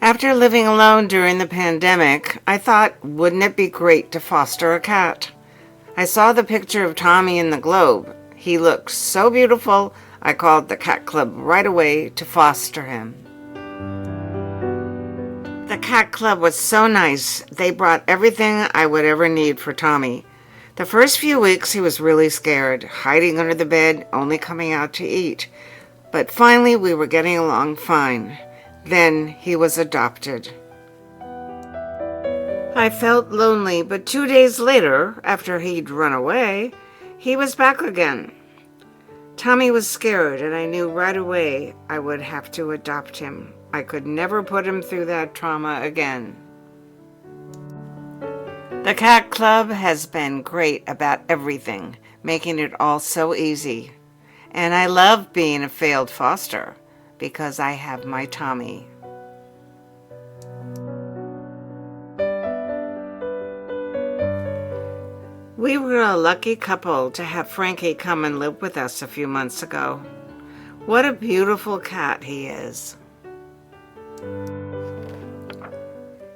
After living alone during the pandemic, I thought, wouldn't it be great to foster a cat? I saw the picture of Tommy in the Globe. He looked so beautiful, I called the cat club right away to foster him. The cat club was so nice. They brought everything I would ever need for Tommy. The first few weeks he was really scared, hiding under the bed, only coming out to eat. But finally we were getting along fine. Then he was adopted. I felt lonely, but 2 days later, after he'd run away, he was back again. Tommy was scared, and I knew right away I would have to adopt him. I could never put him through that trauma again. The Cat Club has been great about everything, making it all so easy. And I love being a failed foster because I have my Tommy. We were a lucky couple to have Frankie come and live with us a few months ago. What a beautiful cat he is.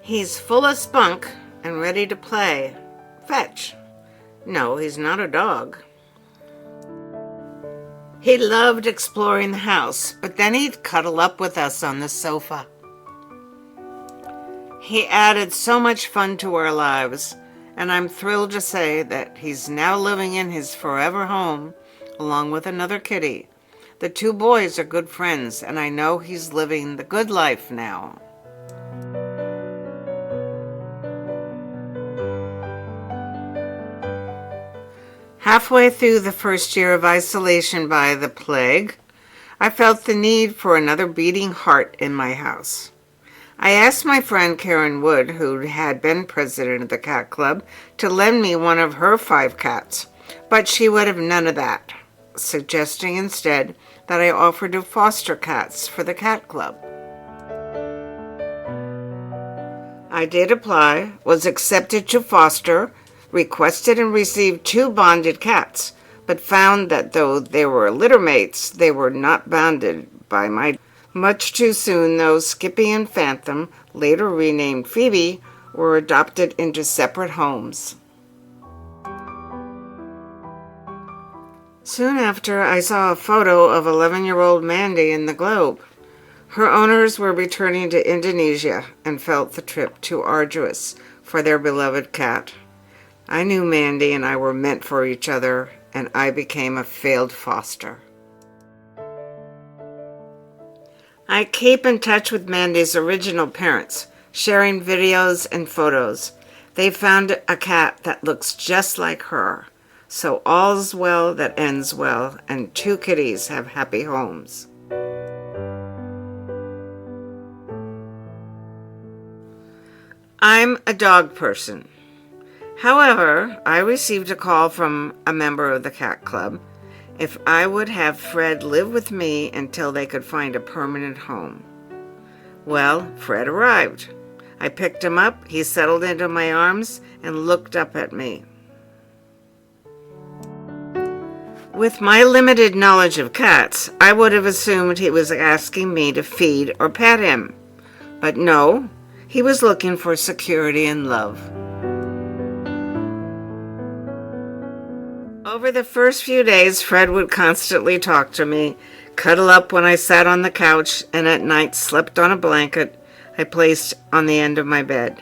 He's full of spunk and ready to play. Fetch. No, he's not a dog. He loved exploring the house, but then he'd cuddle up with us on the sofa. He added so much fun to our lives, and I'm thrilled to say that he's now living in his forever home along with another kitty. The two boys are good friends, and I know he's living the good life now. Halfway through the first year of isolation by the plague, I felt the need for another beating heart in my house. I asked my friend Karen Wood, who had been president of the Cat Club, to lend me one of her 5 cats, but she would have none of that, suggesting instead that I offer to foster cats for the Cat Club. I did apply, was accepted to foster, requested and received 2 bonded cats, but found that though they were litter mates, they were not bonded by my. Much too soon, though, Skippy and Phantom, later renamed Phoebe, were adopted into separate homes. Soon after, I saw a photo of 11-year-old Mandy in the Globe. Her owners were returning to Indonesia and felt the trip too arduous for their beloved cat. I knew Mandy and I were meant for each other, and I became a failed foster. I keep in touch with Mandy's original parents, sharing videos and photos. They found a cat that looks just like her. So all's well that ends well, and 2 kitties have happy homes. I'm a dog person. However, I received a call from a member of the Cat Club if I would have Fred live with me until they could find a permanent home. Well, Fred arrived. I picked him up, he settled into my arms, and looked up at me. With my limited knowledge of cats, I would have assumed he was asking me to feed or pet him. But no, he was looking for security and love. Over the first few days, Fred would constantly talk to me, cuddle up when I sat on the couch, and at night slept on a blanket I placed on the end of my bed.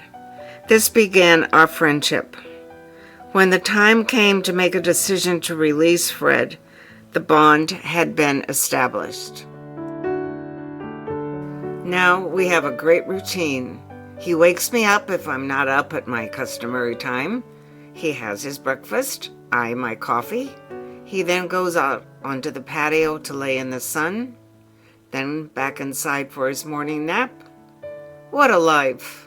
This began our friendship. When the time came to make a decision to release Fred, the bond had been established. Now we have a great routine. He wakes me up if I'm not up at my customary time. He has his breakfast, I my coffee. He then goes out onto the patio to lay in the sun, then back inside for his morning nap. What a life!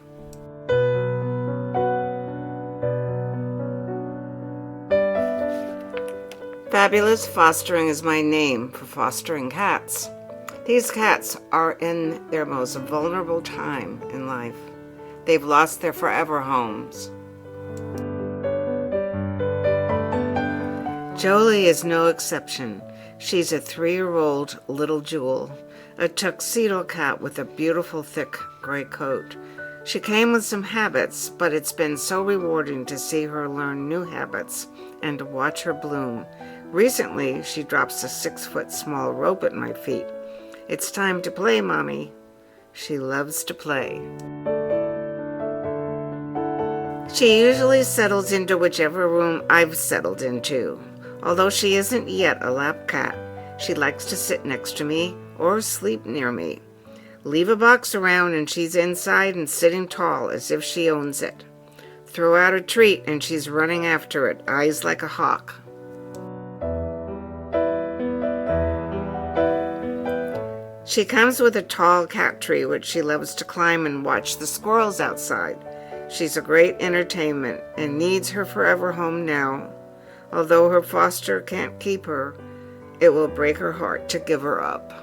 Fabulous Fostering is my name for fostering cats. These cats are in their most vulnerable time in life. They've lost their forever homes. Jolie is no exception. She's a 3-year-old little jewel, a tuxedo cat with a beautiful thick gray coat. She came with some habits, but it's been so rewarding to see her learn new habits and to watch her bloom. Recently, she drops a 6-foot small rope at my feet. It's time to play, Mommy. She loves to play. She usually settles into whichever room I've settled into. Although she isn't yet a lap cat, she likes to sit next to me or sleep near me. Leave a box around and she's inside and sitting tall as if she owns it. Throw out a treat and she's running after it, eyes like a hawk. She comes with a tall cat tree which she loves to climb and watch the squirrels outside. She's a great entertainment and needs her forever home now. Although her foster can't keep her, it will break her heart to give her up.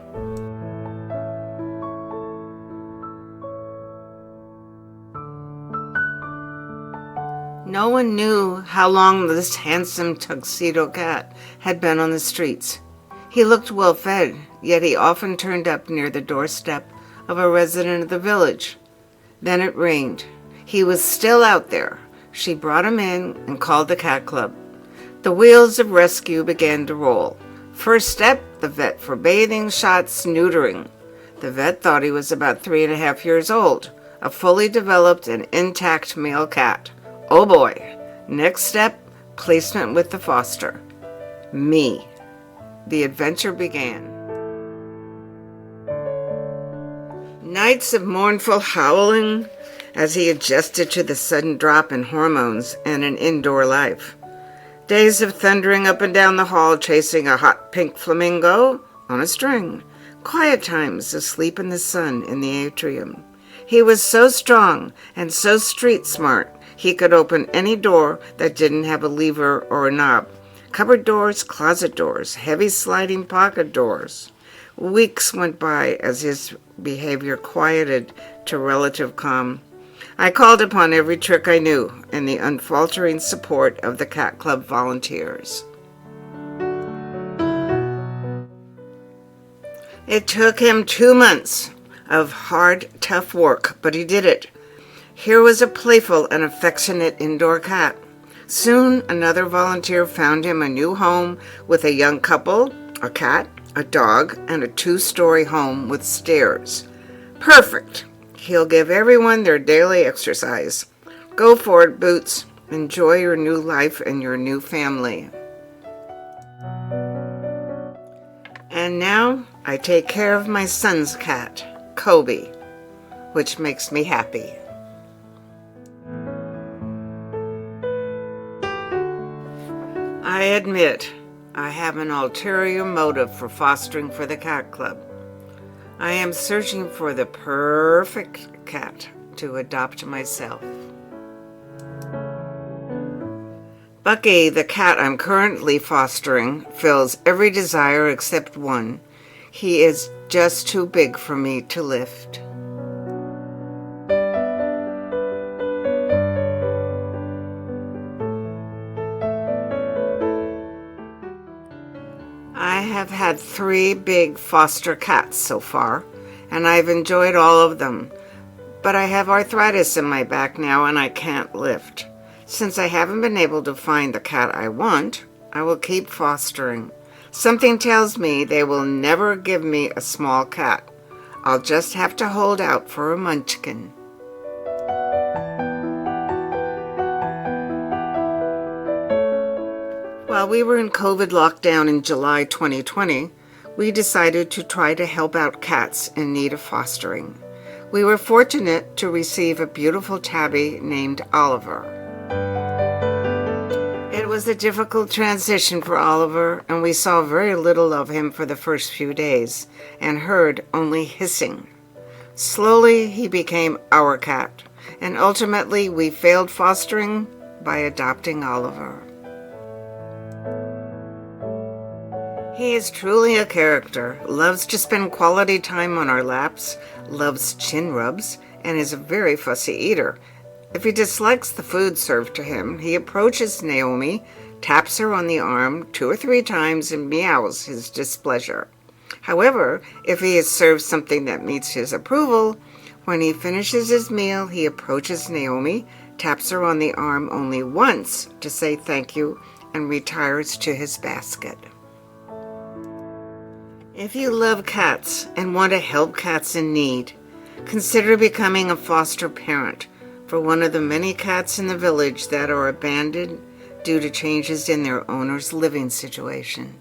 No one knew how long this handsome tuxedo cat had been on the streets. He looked well fed, yet he often turned up near the doorstep of a resident of the village. Then it rained. He was still out there. She brought him in and called the cat club. The wheels of rescue began to roll. First step, the vet for bathing, shots, neutering. The vet thought he was about 3.5 years old, a fully developed and intact male cat. Oh boy. Next step, placement with the foster. Me. The adventure began. Nights of mournful howling as he adjusted to the sudden drop in hormones and an indoor life. Days of thundering up and down the hall chasing a hot pink flamingo on a string. Quiet times asleep in the sun in the atrium. He was so strong and so street smart, he could open any door that didn't have a lever or a knob. Cupboard doors, closet doors, heavy sliding pocket doors. Weeks went by as his behavior quieted to relative calm. I called upon every trick I knew and the unfaltering support of the Cat Club volunteers. It took him 2 months of hard, tough work, but he did it. Here was a playful and affectionate indoor cat. Soon, another volunteer found him a new home with a young couple, a cat, a dog, and a 2-story home with stairs. Perfect! He'll give everyone their daily exercise. Go for it, Boots. Enjoy your new life and your new family. And now, I take care of my son's cat, Kobe, which makes me happy. I admit, I have an ulterior motive for fostering for the Cat Club. I am searching for the perfect cat to adopt myself. Bucky, the cat I'm currently fostering, fills every desire except one. He is just too big for me to lift. I have had 3 big foster cats so far, and I've enjoyed all of them. But I have arthritis in my back now and I can't lift. Since I haven't been able to find the cat I want, I will keep fostering. Something tells me they will never give me a small cat. I'll just have to hold out for a munchkin. While we were in COVID lockdown in July 2020, we decided to try to help out cats in need of fostering. We were fortunate to receive a beautiful tabby named Oliver. It was a difficult transition for Oliver, and we saw very little of him for the first few days and heard only hissing. Slowly, he became our cat, and ultimately we failed fostering by adopting Oliver. He is truly a character, loves to spend quality time on our laps, loves chin rubs, and is a very fussy eater. If he dislikes the food served to him, he approaches Naomi, taps her on the arm 2 or 3 times, and meows his displeasure. However, if he has served something that meets his approval, when he finishes his meal, he approaches Naomi, taps her on the arm only once to say thank you, and retires to his basket. If you love cats and want to help cats in need, consider becoming a foster parent for one of the many cats in the village that are abandoned due to changes in their owner's living situation.